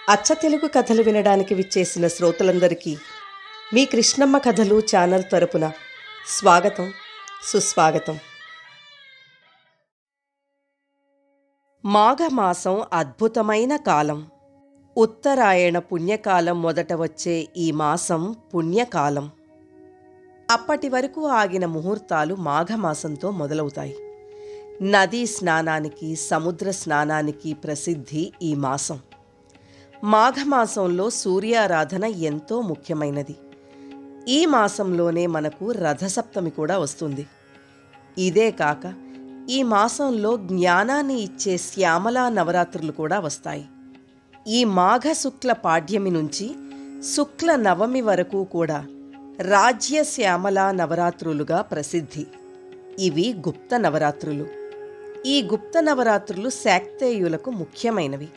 అచ్చ తెలుగు కథలు వినడానికి విచ్చేసిన శ్రోతలందరికీ మీ కృష్ణమ్మ కథలు ఛానల్ తరపున స్వాగతం, సుస్వాగతం. మాఘమాసం అద్భుతమైన కాలం. ఉత్తరాయణ పుణ్యకాలం మొదట వచ్చే ఈ మాసం పుణ్యకాలం. అప్పటి వరకు ఆగిన ముహూర్తాలు మాఘమాసంతో మొదలవుతాయి. నదీ స్నానానికి, సముద్ర స్నానానికి ప్రసిద్ధి ఈ మాసం. మాఘమాసంలో సూర్యారాధన ఎంతో ముఖ్యమైనది. ఈ మాసంలోనే మనకు రథసప్తమి కూడా వస్తుంది. ఇదే కాక ఈ మాసంలో జ్ఞానాన్ని ఇచ్చే శ్యామలా నవరాత్రులు కూడా వస్తాయి. ఈ మాఘ శుక్ల పాడ్యమి నుంచి శుక్ల నవమి వరకు కూడా రాజ్య శ్యామలా నవరాత్రులుగా ప్రసిద్ధి. ఇవి గుప్త నవరాత్రులు. ఈ గుప్త నవరాత్రులు శాక్తేయులకు ముఖ్యమైనవి.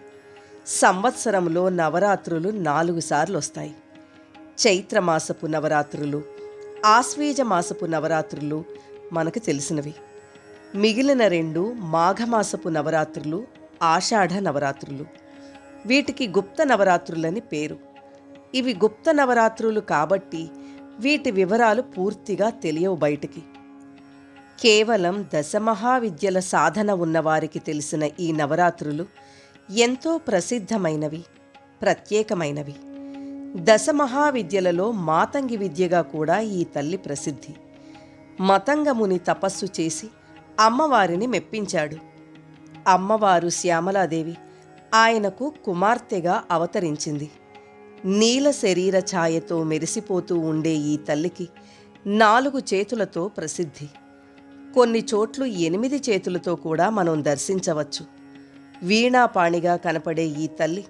సంవత్సరంలో నవరాత్రులు 4 సార్లు వస్తాయి. చైత్రమాసపు నవరాత్రులు, ఆశ్వీజ మాసపు నవరాత్రులు మనకు తెలిసినవి. మిగిలిన 2 మాఘమాసపు నవరాత్రులు, ఆషాఢ నవరాత్రులు. వీటికి గుప్త నవరాత్రులని పేరు. ఇవి గుప్త నవరాత్రులు కాబట్టి వీటి వివరాలు పూర్తిగా తెలియవు బయటికి. కేవలం దశమహావిద్యల సాధన ఉన్నవారికి తెలిసిన ఈ నవరాత్రులు ఎంతో ప్రసిద్ధమైనవి, ప్రత్యేకమైనవి. దశమహావిద్యలలో మాతంగి విద్యగా కూడా ఈ తల్లి ప్రసిద్ధి. మతంగముని తపస్సు చేసి అమ్మవారిని మెప్పించాడు. అమ్మవారు శ్యామలాదేవి ఆయనకు కుమార్తెగా అవతరించింది. నీల శరీర ఛాయతో మెరిసిపోతూ ఉండే ఈ తల్లికి 4 చేతులతో ప్రసిద్ధి. కొన్ని చోట్లు 8 చేతులతో కూడా మనం దర్శించవచ్చు. వీణాపాణిగా కనపడే ఈ తల్లి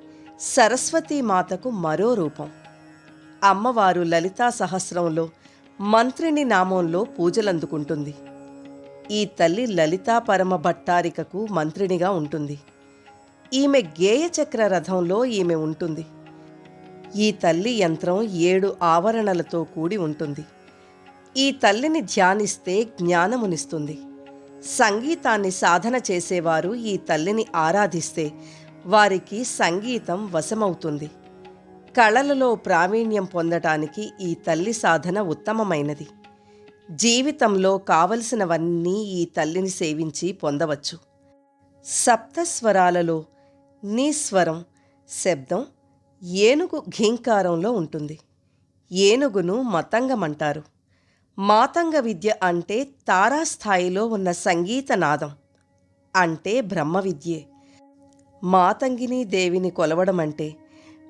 సరస్వతీమాతకు మరో రూపం. అమ్మవారు లలితా సహస్రంలో మంత్రిని నామంలో పూజలందుకుంటుంది. ఈ తల్లి లలితా పరమ భట్టారికకు మంత్రినిగా ఉంటుంది. ఈమె గేయచక్ర రథంలో ఈమె ఉంటుంది. ఈ తల్లి యంత్రం 7 ఆవరణలతో కూడి ఉంటుంది. ఈ తల్లిని ధ్యానిస్తే జ్ఞానమునిస్తుంది. సంగీతాన్ని సాధన చేసేవారు ఈ తల్లిని ఆరాధిస్తే వారికి సంగీతం వశమవుతుంది. కళలలో ప్రావీణ్యం పొందటానికి ఈ తల్లి సాధన ఉత్తమమైనది. జీవితంలో కావలసినవన్నీ ఈ తల్లిని సేవించి పొందవచ్చు. సప్తస్వరాలలో నీస్వరం శబ్దం ఏనుగు ఘీంకారంలో ఉంటుంది. ఏనుగును మతంగమంటారు. మాతంగ విద్య అంటే తారాస్థాయిలో ఉన్న సంగీత నాదం, అంటే బ్రహ్మ విద్యే. మాతంగిని దేవిని కొలవడమంటే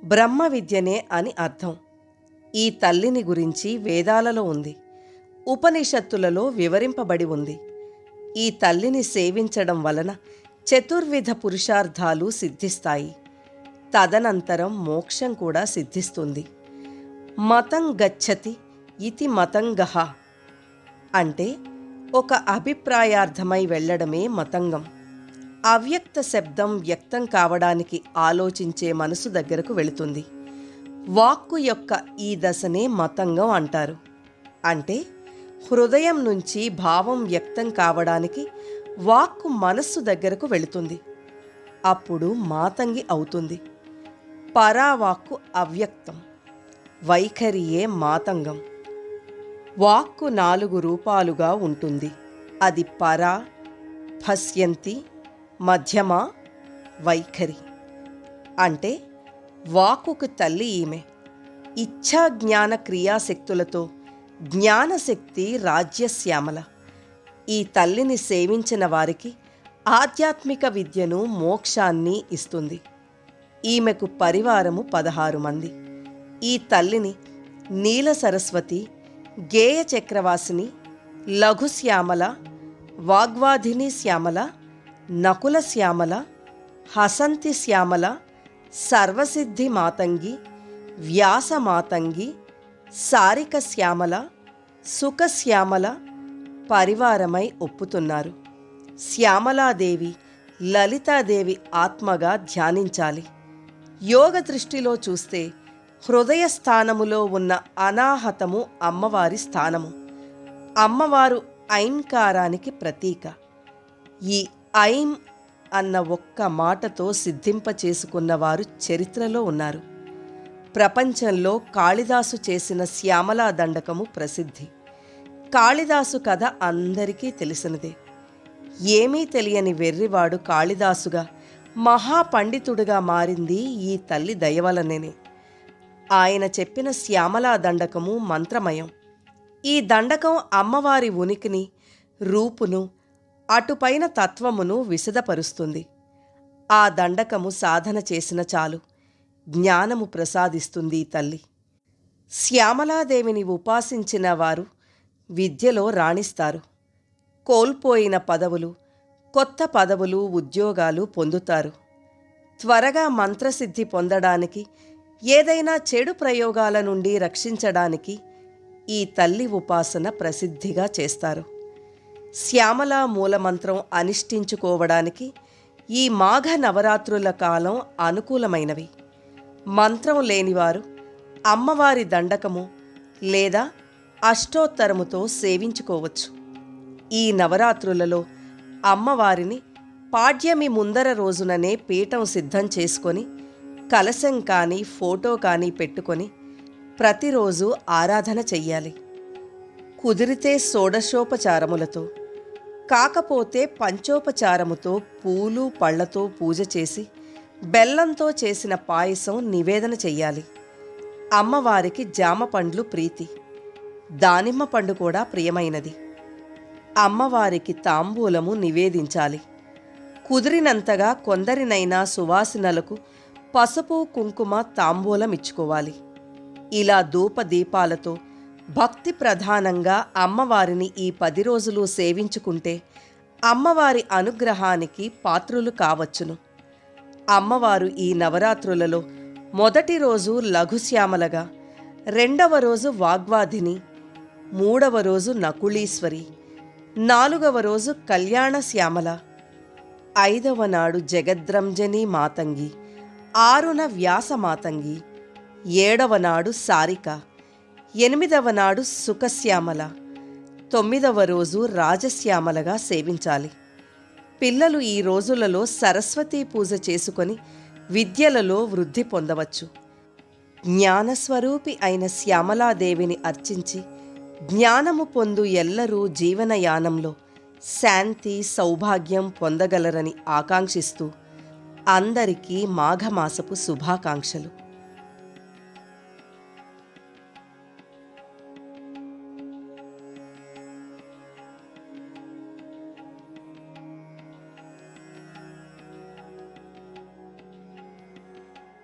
బ్రహ్మ విద్యనే అని అర్థం. ఈ తల్లిని గురించి వేదాలలో ఉంది, ఉపనిషత్తులలో వివరింపబడి ఉంది. ఈ తల్లిని సేవించడం వలన చతుర్విధ పురుషార్థాలు సిద్ధిస్తాయి. తదనంతరం మోక్షం కూడా సిద్ధిస్తుంది. మతం గచ్చతి ఇతి మతంగః అంటే ఒక అభిప్రాయార్థమై వెళ్ళడమే మతంగం. అవ్యక్త శబ్దం వ్యక్తం కావడానికి ఆలోచించే మనసు దగ్గరకు వెళుతుంది. వాక్కు యొక్క ఈ దశనే మతంగం అంటారు. అంటే హృదయం నుంచి భావం వ్యక్తం కావడానికి వాక్కు మనస్సు దగ్గరకు వెళుతుంది. అప్పుడు మాతంగి అవుతుంది. పరావాక్కు అవ్యక్తం, వైఖరియే మాతంగం. వాక్కు 4 రూపాలుగా ఉంటుంది. అది పరా, పశ్యంతి, మధ్యమ, వైఖరి. అంటే వాక్కుకు తల్లి ఈమె. ఇచ్ఛా జ్ఞాన క్రియాశక్తులతో జ్ఞానశక్తి రాజ్యశ్యామల. ఈ తల్లిని సేవించిన వారికి ఆధ్యాత్మిక విద్యను, మోక్షాన్ని ఇస్తుంది. ఈమెకు పరివారము 16 మంది. ఈ తల్లిని నీల సరస్వతి, గేయ చక్రవాసిని, లఘుశ్యామల, వాగ్వాధిని శ్యామల, నకుల శ్యామల, హసంతి శ్యామల, సర్వసిద్ధి మాతంగి, వ్యాస మాతంగి, సారిక శ్యామల, సుఖశ్యామల పరివారమై ఒప్పుతున్నారు. శ్యామలాదేవి లలితాదేవి ఆత్మగా ధ్యానించాలి. యోగ దృష్టిలో చూస్తే హృదయ స్థానములో ఉన్న అనాహతము అమ్మవారి స్థానము. అమ్మవారు ఐంకారానికి ప్రతీక. ఈ ఐం అన్న ఒక్క మాటతో సిద్ధింపచేసుకున్నవారు చరిత్రలో ఉన్నారు. ప్రపంచంలో కాళిదాసు చేసిన శ్యామలా దండకము ప్రసిద్ధి. కాళిదాసు కథ అందరికీ తెలిసినదే. ఏమీ తెలియని వెర్రివాడు కాళిదాసుగా మహాపండితుడిగా మారింది ఈ తల్లి దయవలనే. ఆయన చెప్పిన శ్యామలా దండకము మంత్రమయం. ఈ దండకం అమ్మవారి ఉనికిని, రూపును, అటుపైన తత్వమును విశదపరుస్తుంది. ఆ దండకము సాధన చేసిన చాలు జ్ఞానము ప్రసాదిస్తుంది ఈ తల్లి. శ్యామలాదేవిని ఉపాసించిన వారు విద్యలో రాణిస్తారు. కోల్పోయిన పదవులు, కొత్త పదవులు, ఉద్యోగాలు పొందుతారు. త్వరగా మంత్రసిద్ధి పొందడానికి, ఏదైనా చెడు ప్రయోగాల నుండి రక్షించడానికి ఈ తల్లి ఉపాసన ప్రసిద్ధిగా చేస్తారు. శ్యామలా మూలమంత్రం అనుష్ఠించుకోవడానికి ఈ మాఘ నవరాత్రుల కాలం అనుకూలమైనవి. మంత్రం లేనివారు అమ్మవారి దండకము లేదా అష్టోత్తరముతో సేవించుకోవచ్చు. ఈ నవరాత్రులలో అమ్మవారిని పాడ్యమి ముందర రోజుననే పీఠం సిద్ధం చేసుకొని కలశం కానీ ఫోటో కానీ పెట్టుకొని ప్రతిరోజు ఆరాధన చెయ్యాలి. కుదిరితే షోడశోపచారములతో, కాకపోతే పంచోపచారముతో పూలు పళ్లతో పూజ చేసి బెల్లంతో చేసిన పాయసం నివేదన చెయ్యాలి. అమ్మవారికి జామ పండ్లు ప్రీతి, దానిమ్మ పండు కూడా ప్రియమైనది. అమ్మవారికి తాంబూలము నివేదించాలి. కుదిరినంతగా కొందరినైనా సువాసినలకు పసుపు కుంకుమ తాంబూలమిచ్చుకోవాలి. ఇలా ధూపదీపాలతో భక్తి ప్రధానంగా అమ్మవారిని ఈ 10 రోజులు సేవించుకుంటే అమ్మవారి అనుగ్రహానికి పాత్రులు కావచ్చును. అమ్మవారు ఈ నవరాత్రులలో మొదటి రోజు లఘుశ్యామలగా, రెండవ రోజు వాగ్వాధిని, మూడవ రోజు నకుళీశ్వరి, నాలుగవ రోజు కళ్యాణశ్యామల, ఐదవ నాడు జగద్రంజని మాతంగి, ఆరున వ్యాసమాతంగి, ఏడవ నాడు సారిక, ఎనిమిదవ నాడు సుఖశ్యామల, తొమ్మిదవ రోజు రాజశ్యామలగా సేవించాలి. పిల్లలు ఈ రోజులలో సరస్వతీ పూజ చేసుకొని విద్యలలో వృద్ధి పొందవచ్చు. జ్ఞానస్వరూపి అయిన శ్యామలాదేవిని అర్చించి జ్ఞానము పొందు ఎల్లరూ జీవనయానంలో శాంతి సౌభాగ్యం పొందగలరని ఆకాంక్షిస్తూ అందరికీ మాఘమాసపు శుభాకాంక్షలు.